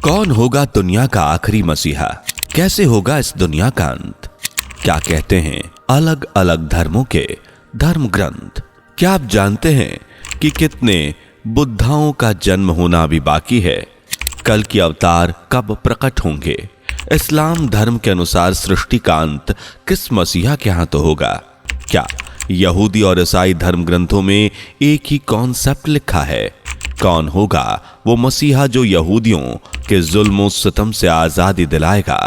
कौन होगा दुनिया का आखिरी मसीहा? कैसे होगा इस दुनिया का अंत? क्या कहते हैं अलग अलग धर्मों के धर्म ग्रंथ? क्या आप जानते हैं कि कितने बुद्धाओं का जन्म होना अभी बाकी है? कल की अवतार कब प्रकट होंगे? इस्लाम धर्म के अनुसार सृष्टि का अंत किस मसीहा के हाथ होगा? क्या यहूदी और ईसाई धर्म ग्रंथों में एक ही कॉन्सेप्ट लिखा है? कौन होगा वो मसीहा जो यहूदियों के जुल्म और सितम से आजादी दिलाएगा?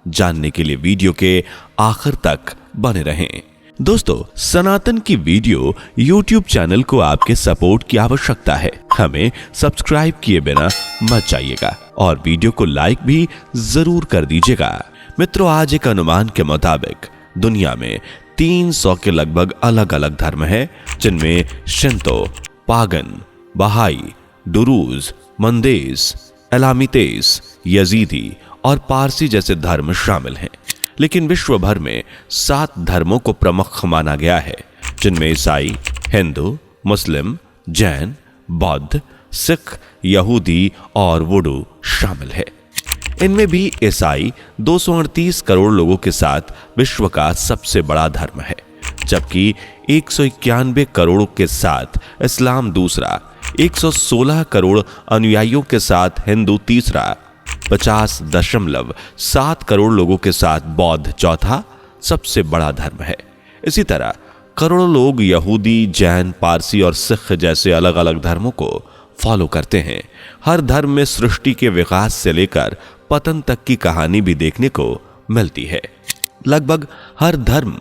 जानने के लिए वीडियो के आखिर तक बने रहें। दोस्तों, सनातन की वीडियो YouTube चैनल को आपके सपोर्ट की आवश्यकता है। हमें सब्सक्राइब किए बिना मत जाइएगा और वीडियो को लाइक भी जरूर कर दीजिएगा। मित्रों, आज एक अनुमान के मुताबिक दुनिया में 300 के लगभग अलग अलग धर्म है, जिनमें शिंतो, पागन, बहाई, डुरूज, मंदेस, एलामितेस, यजीदी और पारसी जैसे धर्म शामिल हैं। लेकिन विश्व भर में 7 धर्मों को प्रमुख माना गया है, जिनमें ईसाई, हिंदू, मुस्लिम, जैन, बौद्ध, सिख, यहूदी और वुडू शामिल है। इनमें भी ईसाई 238 करोड़ लोगों के साथ विश्व का सबसे बड़ा धर्म है, जबकि 191 करोड़ के साथ इस्लाम दूसरा, 116 करोड़ अनुयायियों के साथ हिंदू तीसरा, 50.7 करोड़ लोगों के साथ बौद्ध चौथा सबसे बड़ा धर्म है। इसी तरह करोड़ों लोग यहूदी, जैन, पारसी और सिख जैसे अलग अलग धर्मों को फॉलो करते हैं। हर धर्म में सृष्टि के विकास से लेकर पतन तक की कहानी भी देखने को मिलती है। लगभग हर धर्म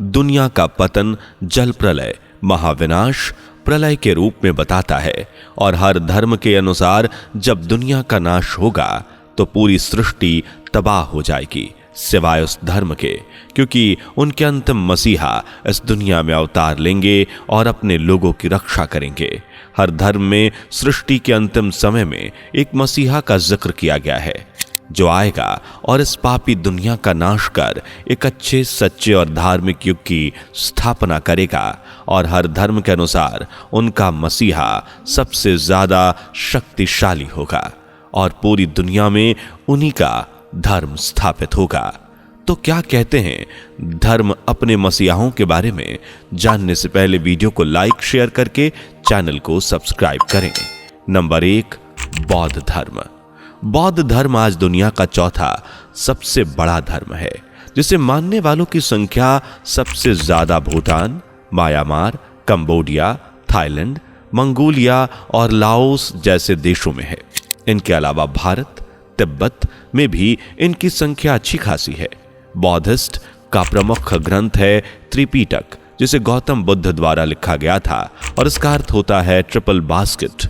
दुनिया का पतन जल प्रलय, महाविनाश, प्रलय के रूप में बताता है और हर धर्म के अनुसार जब दुनिया का नाश होगा तो पूरी सृष्टि तबाह हो जाएगी, सिवाय उस धर्म के, क्योंकि उनके अंतिम मसीहा इस दुनिया में अवतार लेंगे और अपने लोगों की रक्षा करेंगे। हर धर्म में सृष्टि के अंतिम समय में एक मसीहा का जिक्र किया गया है, जो आएगा और इस पापी दुनिया का नाश कर एक अच्छे, सच्चे और धार्मिक युग की स्थापना करेगा। और हर धर्म के अनुसार उनका मसीहा सबसे ज्यादा शक्तिशाली होगा और पूरी दुनिया में उन्हीं का धर्म स्थापित होगा। तो क्या कहते हैं धर्म अपने मसीहाओं के बारे में? जानने से पहले वीडियो को लाइक, शेयर करके चैनल को सब्सक्राइब करें। नंबर 1, बौद्ध धर्म। बौद्ध धर्म आज दुनिया का चौथा सबसे बड़ा धर्म है, जिसे मानने वालों की संख्या सबसे ज्यादा Bhutan, Myanmar, Cambodia, Thailand, Mongolia और लाओस जैसे देशों में है। इनके अलावा भारत, तिब्बत में भी इनकी संख्या अच्छी खासी है। बौद्धिस्ट का प्रमुख ग्रंथ है त्रिपिटक, जिसे गौतम बुद्ध द्वारा लिखा गया था और इसका अर्थ होता है ट्रिपल बास्केट।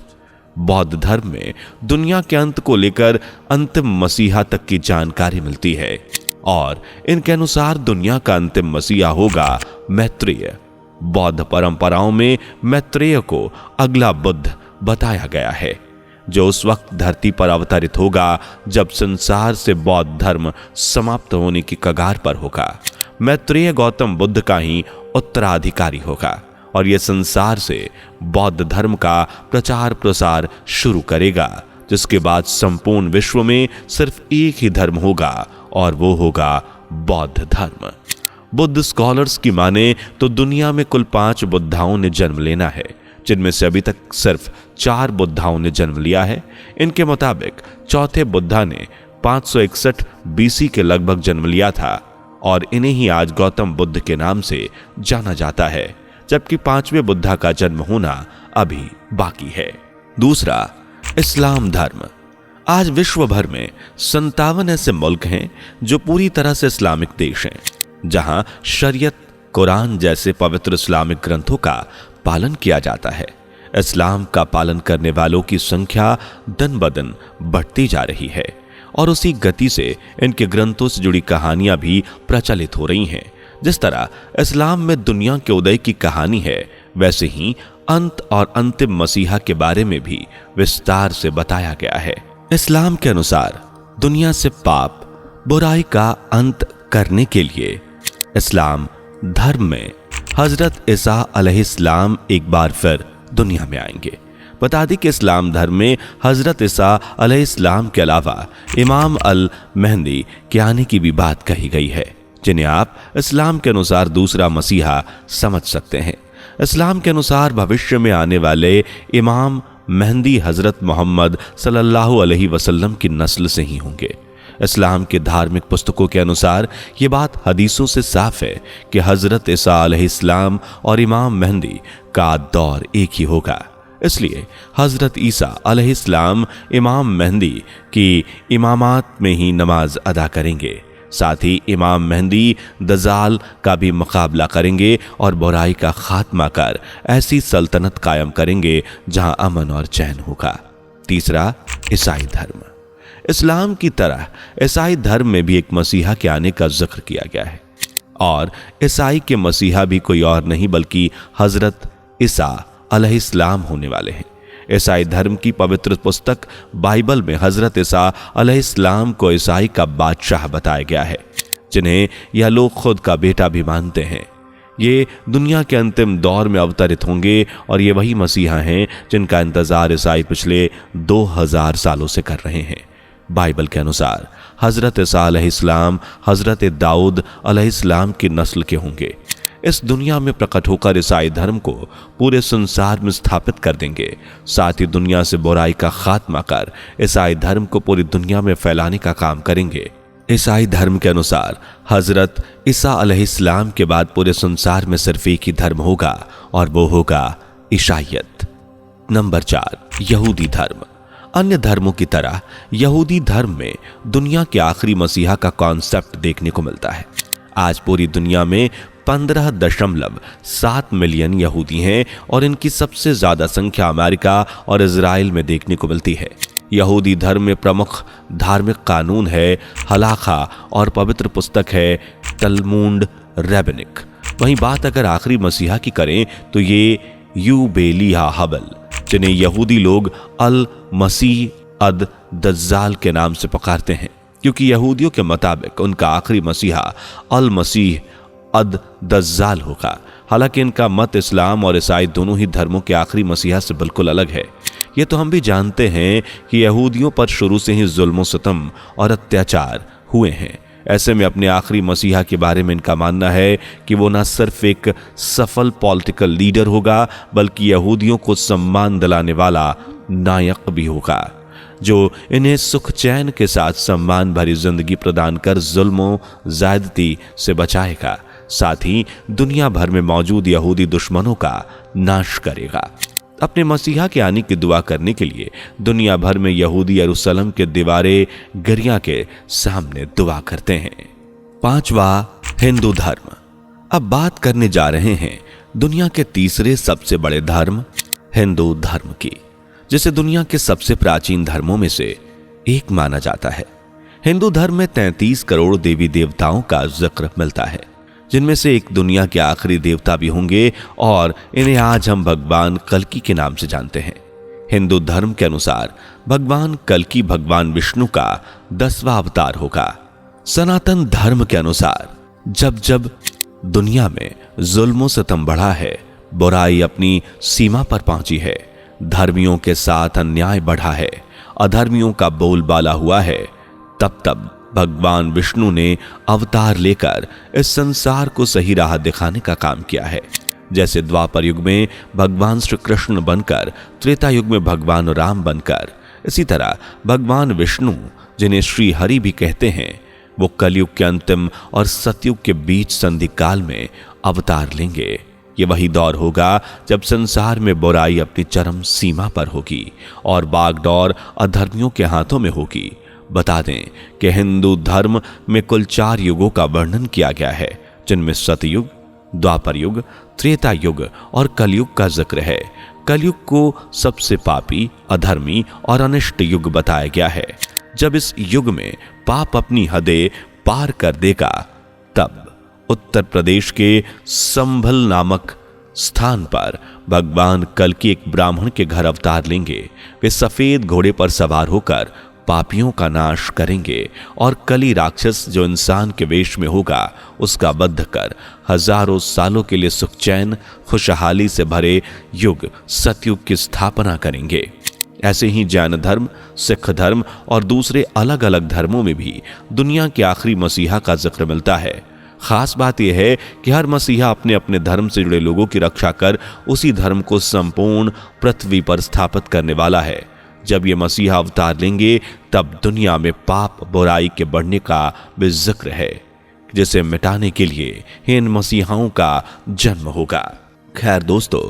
बौद्ध धर्म में दुनिया के अंत को लेकर अंतिम मसीहा तक की जानकारी मिलती है और इनके अनुसार दुनिया का अंतिम मसीहा होगा मैत्रेय। बौद्ध परंपराओं में मैत्रेय को अगला बुद्ध बताया गया है, जो उस वक्त धरती पर अवतरित होगा जब संसार से बौद्ध धर्म समाप्त होने की कगार पर होगा। मैत्रेय गौतम बुद्ध का ही उत्तराधिकारी होगा और यह संसार से बौद्ध धर्म का प्रचार प्रसार शुरू करेगा, जिसके बाद संपूर्ण विश्व में सिर्फ एक ही धर्म होगा और वो होगा बौद्ध धर्म। बुद्ध स्कॉलर्स की माने तो दुनिया में कुल 5 बुद्धाओं ने जन्म लेना है, जिनमें से अभी तक सिर्फ 4 बुद्धाओं ने जन्म लिया है। इनके मुताबिक चौथे बुद्धा ने 561 BC के लगभग जन्म लिया था और इन्हें ही आज गौतम बुद्ध के नाम से जाना जाता है, जबकि 5वें बुद्धा का जन्म होना अभी बाकी है। दूसरा, इस्लाम धर्म। आज विश्व भर में 57 ऐसे मुल्क हैं जो पूरी तरह से इस्लामिक देश हैं, जहां शरीयत, कुरान जैसे पवित्र इस्लामिक ग्रंथों का पालन किया जाता है। इस्लाम का पालन करने वालों की संख्या दिन ब दिन बढ़ती जा रही है और उसी गति से इनके ग्रंथों से जुड़ी कहानियां भी प्रचलित हो रही हैं। जिस तरह इस्लाम में दुनिया के उदय की कहानी है, वैसे ही अंत और अंतिम मसीहा के बारे में भी विस्तार से बताया गया है। इस्लाम के अनुसार दुनिया से पाप, बुराई का अंत करने के लिए इस्लाम धर्म में हजरत ईसा अलैहिस्सलाम एक बार फिर दुनिया में आएंगे। बता दी कि इस्लाम धर्म में हजरत ईसा अलैहिस्सलाम के अलावा इमाम अल मेहंदी के आने की भी बात कही गई है, जिन्हें आप इस्लाम के अनुसार दूसरा मसीहा समझ सकते हैं। इस्लाम के अनुसार भविष्य में आने वाले इमाम मेहंदी हजरत मोहम्मद सल्लल्लाहु अलैहि वसल्लम की नस्ल से ही होंगे। इस्लाम के धार्मिक पुस्तकों के अनुसार ये बात हदीसों से साफ है कि हजरत ईसा अलैहिस्सलाम और इमाम मेहंदी का दौर एक ही होगा। इसलिए हजरत ईसा अलैहिस्सलाम इमाम मेहंदी की इमामात में ही नमाज अदा करेंगे। साथ ही इमाम मेहंदी दजाल का भी मुकाबला करेंगे और बुराई का खात्मा कर ऐसी सल्तनत कायम करेंगे जहां अमन और चैन होगा। तीसरा, ईसाई धर्म। इस्लाम की तरह ईसाई धर्म में भी एक मसीहा के आने का जिक्र किया गया है और ईसाई के मसीहा भी कोई और नहीं बल्कि हजरत ईसा अलैहिस्सलाम होने वाले हैं। ईसाई धर्म की पवित्र पुस्तक बाइबल में हजरत ईसा अलैहिस्सलाम को ईसाई का बादशाह बताया गया है, जिन्हें यह लोग खुद का बेटा भी मानते हैं। ये दुनिया के अंतिम दौर में अवतरित होंगे और ये वही मसीहा हैं जिनका इंतजार ईसाई पिछले 2000 सालों से कर रहे हैं। बाइबल के अनुसार हजरत ईसा अलैहिस्सलाम हजरत दाऊद अलैहिस्सलाम की नस्ल के होंगे। इस दुनिया में प्रकट होकर ईसाई धर्म को पूरे संसार में स्थापित कर देंगे। साथ ही दुनिया से बुराई का खात्मा कर ईसाई धर्म को पूरी दुनिया में फैलाने का काम करेंगे। ईसाई धर्म के अनुसार हजरत ईसा अलैहिस्सलाम के बाद पूरे संसार में सिर्फ एक ही धर्म होगा और वो होगा ईसाईयत। नंबर 4, यहूदी धर्म। अन्य धर्मों की तरह यहूदी धर्म में दुनिया के आखिरी मसीहा का कॉन्सेप्ट देखने को मिलता है। आज पूरी दुनिया में 15.7 मिलियन यहूदी हैं और इनकी सबसे ज्यादा संख्या अमेरिका और इजराइल में देखने को मिलती है। यहूदी धर्म में प्रमुख धार्मिक कानून है हलाखा और पवित्र पुस्तक है तलमूड रैबिनिक। वहीं बात अगर आखिरी मसीहा की करें तो ये यूबेलिया हबल, जिन्हें यहूदी लोग अल मसीह अद दज्जाल के नाम से पुकारते हैं, क्योंकि यहूदियों के मुताबिक उनका आखिरी मसीहा अल मसीह अद दज्जाल होगा। हालांकि इनका मत इस्लाम और ईसाई दोनों ही धर्मों के आखिरी मसीहा से बिल्कुल अलग है। ये तो हम भी जानते हैं कि यहूदियों पर शुरू से ही जुल्म सितम और अत्याचार हुए हैं। ऐसे में अपने आखिरी मसीहा के बारे में इनका मानना है कि वो न सिर्फ एक सफल पॉलिटिकल लीडर होगा बल्कि यहूदियों को सम्मान दिलाने वाला नायक भी होगा, जो इन्हें सुख चैन के साथ सम्मान भरी जिंदगी प्रदान कर जुल्मों ज्यादती से बचाएगा। साथ ही दुनिया भर में मौजूद यहूदी दुश्मनों का नाश करेगा। अपने मसीहा के आने की दुआ करने के लिए दुनिया भर में यहूदी यरूशलेम के दीवारें गिरिया के सामने दुआ करते हैं। 5वां, हिंदू धर्म। अब बात करने जा रहे हैं दुनिया के तीसरे सबसे बड़े धर्म हिंदू धर्म की, जिसे दुनिया के सबसे प्राचीन धर्मों में से एक माना जाता है। हिंदू धर्म में 33 करोड़ देवी देवताओं का जिक्र मिलता है, जिनमें से एक दुनिया के आखिरी देवता भी होंगे और इन्हें आज हम भगवान कल्कि के नाम से जानते हैं। हिंदू धर्म के अनुसार भगवान कल्कि भगवान विष्णु का 10वां अवतार होगा। सनातन धर्म के अनुसार जब जब दुनिया में जुल्म सितम बढ़ा है, बुराई अपनी सीमा पर पहुंची है, धर्मियों के साथ अन्याय बढ़ा है, अधर्मियों का बोलबाला हुआ है, तब तब भगवान विष्णु ने अवतार लेकर इस संसार को सही राह दिखाने का काम किया है। जैसे द्वापर युग में भगवान श्री कृष्ण बनकर, त्रेता युग में भगवान राम बनकर, इसी तरह भगवान विष्णु, जिन्हें श्री हरि भी कहते हैं, वो कलयुग के अंतिम और सतयुग के बीच संधि काल में अवतार लेंगे। ये वही दौर होगा जब संसार में बुराई अपनी चरम सीमा पर होगी और बागडोर अधर्मियों के हाथों में होगी। बता दें कि हिंदू धर्म में कुल 4 युगों का वर्णन किया गया है, जिनमें सतयुग, द्वापर युग, त्रेता युग और कलयुग का जिक्र है। कलयुग को सबसे पापी, अधर्मी और अनिष्ट युग बताया गया है। जब इस युग में पाप अपनी हदें पार कर देगा, तब उत्तर प्रदेश के संभल नामक स्थान पर भगवान कल्कि एक ब्राह्मण के घर अवतार लेंगे। वे सफेद घोड़े पर सवार होकर पापियों का नाश करेंगे और कली राक्षस जो इंसान के वेश में होगा उसका वध कर हजारों सालों के लिए सुख चैन खुशहाली से भरे युग सतयुग की स्थापना करेंगे। ऐसे ही जैन धर्म, सिख धर्म और दूसरे अलग अलग धर्मों में भी दुनिया के आखिरी मसीहा का जिक्र मिलता है। खास बात यह है कि हर मसीहा अपने अपने धर्म से जुड़े लोगों की रक्षा कर उसी धर्म को संपूर्ण पृथ्वी पर स्थापित करने वाला है। जब ये मसीहा अवतार लेंगे तब दुनिया में पाप बुराई के बढ़ने का भी जिक्र है, जिसे मिटाने के लिए इन मसीहाओं का जन्म होगा। खैर दोस्तों,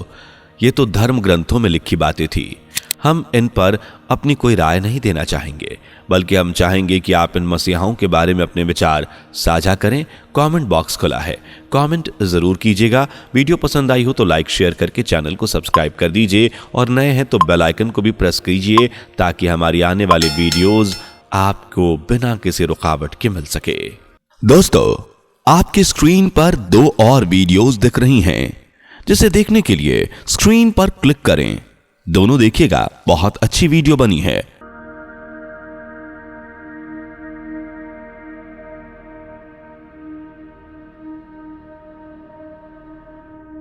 ये तो धर्म ग्रंथों में लिखी बातें थी। हम इन पर अपनी कोई राय नहीं देना चाहेंगे, बल्कि हम चाहेंगे कि आप इन मसीहाओं के बारे में अपने विचार साझा करें। कमेंट बॉक्स खुला है, कमेंट जरूर कीजिएगा। वीडियो पसंद आई हो तो लाइक शेयर करके चैनल को सब्सक्राइब कर दीजिए और नए हैं तो बेल आइकन को भी प्रेस कीजिए ताकि हमारी आने वाली वीडियोस आपको बिना किसी रुकावट के मिल सके। दोस्तों, आपकी स्क्रीन पर 2 और वीडियोस दिख रही हैं, जिसे देखने के लिए स्क्रीन पर क्लिक करें। दोनों देखिएगा, बहुत अच्छी वीडियो बनी है।